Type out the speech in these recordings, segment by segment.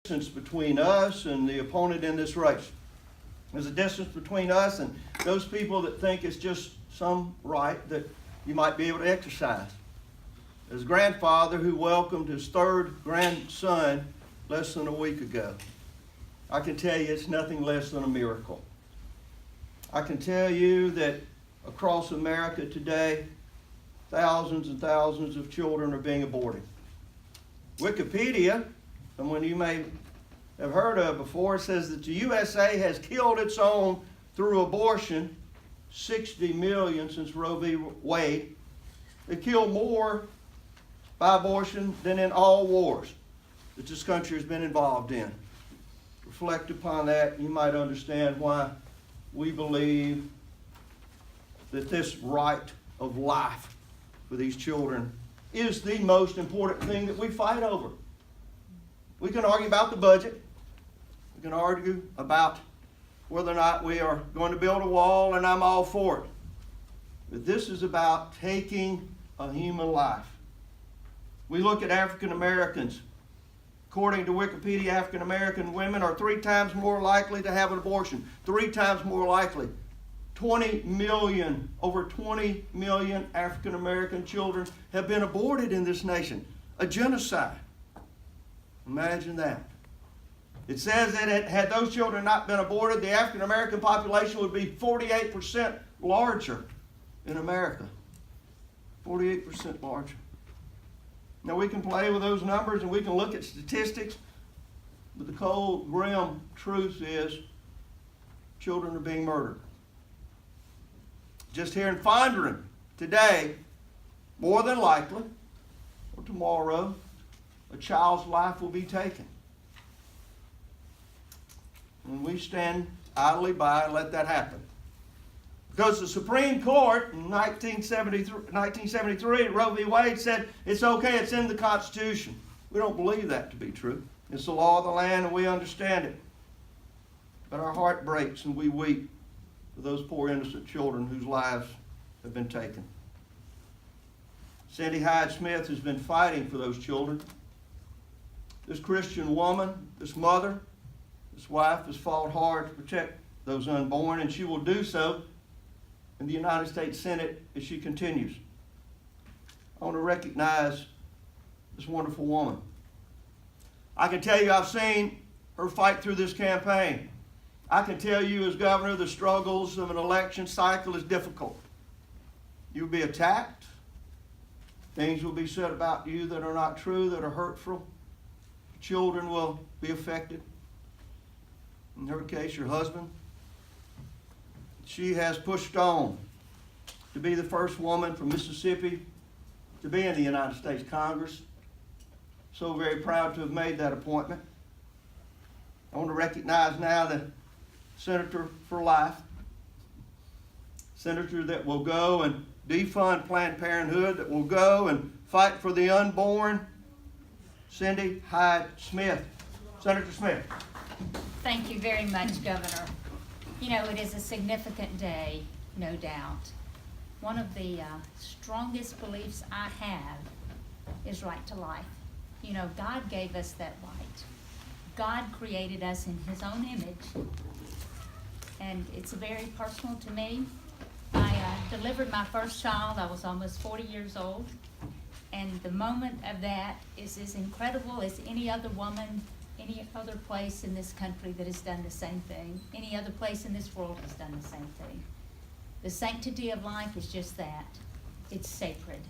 distance between us and the opponent in this race. There's a distance between us and those people that think it's just some right that you might be able to exercise. As a grandfather who welcomed his third grandson less than a week ago, I can tell you it's nothing less than a miracle. I can tell you that across America today, thousands and thousands of children are being aborted. Wikipedia, someone you may have heard of before, says that the USA has killed its own through abortion 60 million since Roe v. Wade. They killed more by abortion than in all wars that this country has been involved in. Reflect upon that, you might understand why we believe that this right of life for these children is the most important thing that we fight over. We can argue about the budget. We can argue about whether or not we are going to build a wall, and I'm all for it. But this is about taking a human life. We look at African Americans. According to Wikipedia, African American women are 3 times more likely to have an abortion. 3 times more likely. 20 million, over 20 million African American children have been aborted in this nation. A genocide. Imagine that. It says that had those children not been aborted, the African American population would be 48% larger in America. 48% larger. Now we can play with those numbers and we can look at statistics, but the cold, grim truth is children are being murdered. Just here in Fondren today, more than likely, or tomorrow, a child's life will be taken. And we stand idly by and let that happen. Because the Supreme Court in 1973, Roe v. Wade said it's okay, it's in the Constitution. We don't believe that to be true. It's the law of the land and we understand it. But our heart breaks and we weep for those poor innocent children whose lives have been taken. Cindy Hyde-Smith has been fighting for those children. This Christian woman, this mother, this wife has fought hard to protect those unborn, and she will do so in the United States Senate as she continues. I want to recognize this wonderful woman. I can tell you I've seen her fight through this campaign. I can tell you as governor the struggles of an election cycle is difficult. You'll be attacked. Things will be said about you that are not true, that are hurtful. Children will be affected. In her case, your husband. She has pushed on to be the first woman from Mississippi to be in the United States Congress. So very proud to have made that appointment. I want to recognize now the Senator for Life, senator that will go and defund Planned Parenthood, that will go and fight for the unborn, Cindy Hyde-Smith. Senator Smith. Thank you very much, Governor. You know, it is a significant day, no doubt. One of the strongest beliefs I have is right to life. You know, God gave us that right. God created us in His own image. And it's very personal to me. I delivered my first child. I was almost 40 years old. And the moment of that is as incredible as any other woman, any other place in this country that has done the same thing. Any other place in this world has done the same thing. The sanctity of life is just that. It's sacred.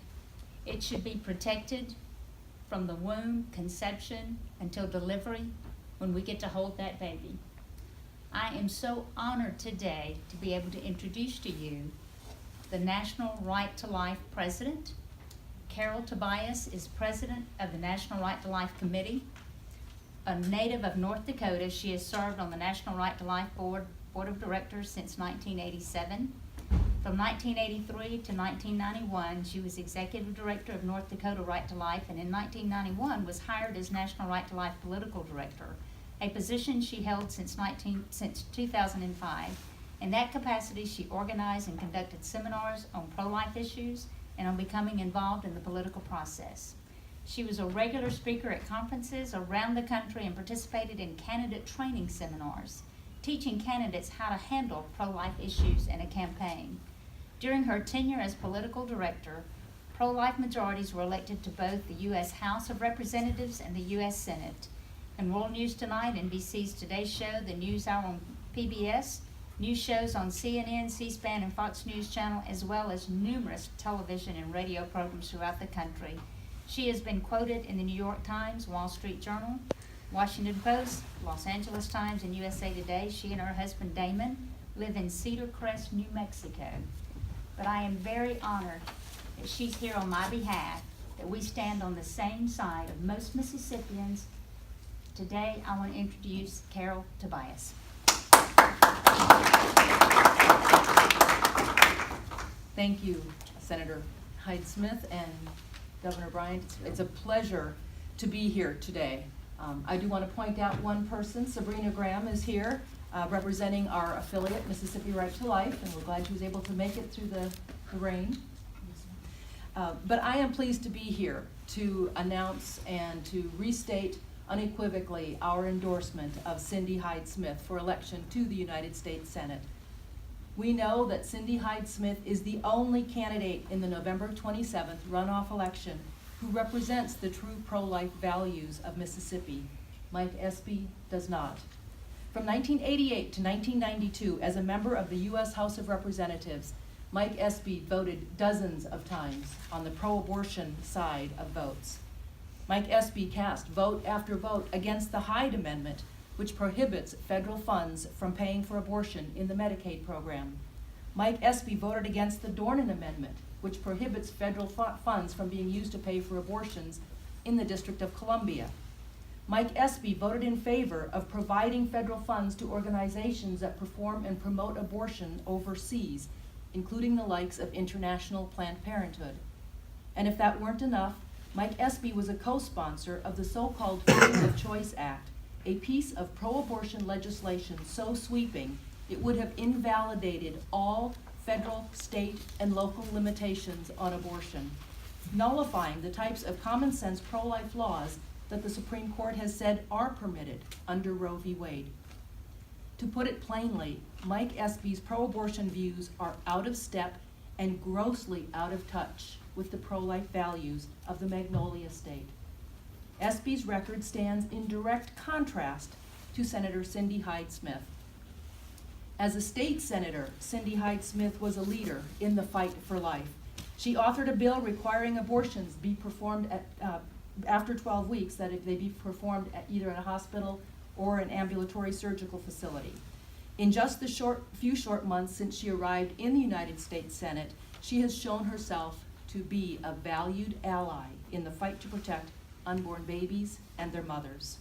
It should be protected from the womb, conception, until delivery, when we get to hold that baby. I am so honored today to be able to introduce to you the National Right to Life President. Carol Tobias is President of the National Right to Life Committee. A native of North Dakota, she has served on the National Right to Life Board of Directors since 1987. From 1983 to 1991, she was Executive Director of North Dakota Right to Life, and in 1991 was hired as National Right to Life Political Director, a position she held since 2005. In that capacity, she organized and conducted seminars on pro-life issues and on becoming involved in the political process. She was a regular speaker at conferences around the country and participated in candidate training seminars, teaching candidates how to handle pro-life issues in a campaign. During her tenure as political director, pro-life majorities were elected to both the U.S. House of Representatives and the U.S. Senate. In World News Tonight, NBC's Today Show, the News Hour on PBS, news shows on CNN, C-SPAN, and Fox News Channel, as well as numerous television and radio programs throughout the country. She has been quoted in the New York Times, Wall Street Journal, Washington Post, Los Angeles Times, and USA Today. She and her husband Damon live in Cedar Crest, New Mexico. But I am very honored that she's here on my behalf, that we stand on the same side of most Mississippians. Today, I want to introduce Carol Tobias. Thank you, Senator Hyde-Smith and Governor Bryant. It's a pleasure to be here today. I do want to point out one person. Sabrina Graham is here representing our affiliate, Mississippi Right to Life, and we're glad she was able to make it through the rain. But I am pleased to be here to announce and to restate unequivocally our endorsement of Cindy Hyde-Smith for election to the United States Senate. We know that Cindy Hyde-Smith is the only candidate in the November 27th runoff election who represents the true pro-life values of Mississippi. Mike Espy does not. From 1988 to 1992, as a member of the U.S. House of Representatives, Mike Espy voted dozens of times on the pro-abortion side of votes. Mike Espy cast vote after vote against the Hyde Amendment, which prohibits federal funds from paying for abortion in the Medicaid program. Mike Espy voted against the Dornan Amendment, which prohibits federal funds from being used to pay for abortions in the District of Columbia. Mike Espy voted in favor of providing federal funds to organizations that perform and promote abortion overseas, including the likes of International Planned Parenthood. And if that weren't enough, Mike Espy was a co-sponsor of the so-called Freedom of Choice Act, a piece of pro-abortion legislation so sweeping it would have invalidated all federal, state, and local limitations on abortion, nullifying the types of common sense pro-life laws that the Supreme Court has said are permitted under Roe v. Wade. To put it plainly, Mike Espy's pro-abortion views are out of step and grossly out of touch with the pro-life values of the Magnolia State. Espy's record stands in direct contrast to Senator Cindy Hyde-Smith. As a state senator, Cindy Hyde-Smith was a leader in the fight for life. She authored a bill requiring abortions be performed after 12 weeks, that they be performed at either in a hospital or an ambulatory surgical facility. In just the few short months since she arrived in the United States Senate, she has shown herself to be a valued ally in the fight to protect unborn babies and their mothers.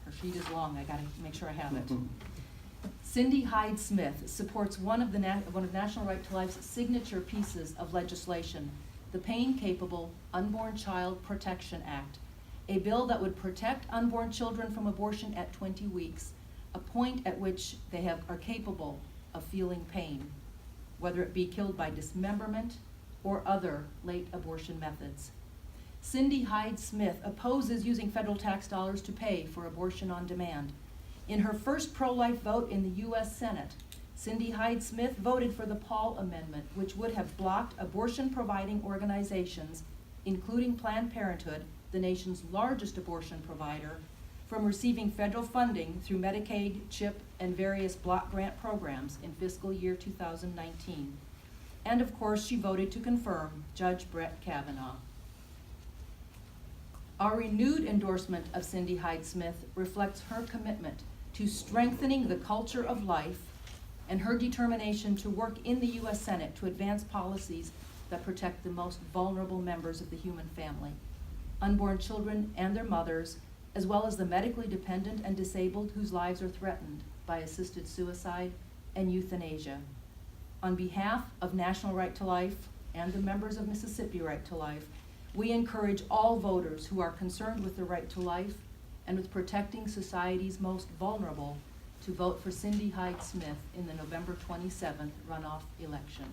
Her sheet is long, I gotta make sure I have it. Cindy Hyde-Smith supports one of National Right to Life's signature pieces of legislation, the Pain-Capable Unborn Child Protection Act, a bill that would protect unborn children from abortion at 20 weeks, a point at which they are capable of feeling pain, whether it be killed by dismemberment or other late abortion methods. Cindy Hyde-Smith opposes using federal tax dollars to pay for abortion on demand. In her first pro-life vote in the U.S. Senate, Cindy Hyde-Smith voted for the Paul Amendment, which would have blocked abortion-providing organizations, including Planned Parenthood, the nation's largest abortion provider, from receiving federal funding through Medicaid, CHIP, and various block grant programs in fiscal year 2019. And of course, she voted to confirm Judge Brett Kavanaugh. Our renewed endorsement of Cindy Hyde-Smith reflects her commitment to strengthening the culture of life and her determination to work in the U.S. Senate to advance policies that protect the most vulnerable members of the human family, unborn children and their mothers, as well as the medically dependent and disabled whose lives are threatened by assisted suicide and euthanasia. On behalf of National Right to Life and the members of Mississippi Right to Life, we encourage all voters who are concerned with the right to life and with protecting society's most vulnerable to vote for Cindy Hyde-Smith in the November 27th runoff election.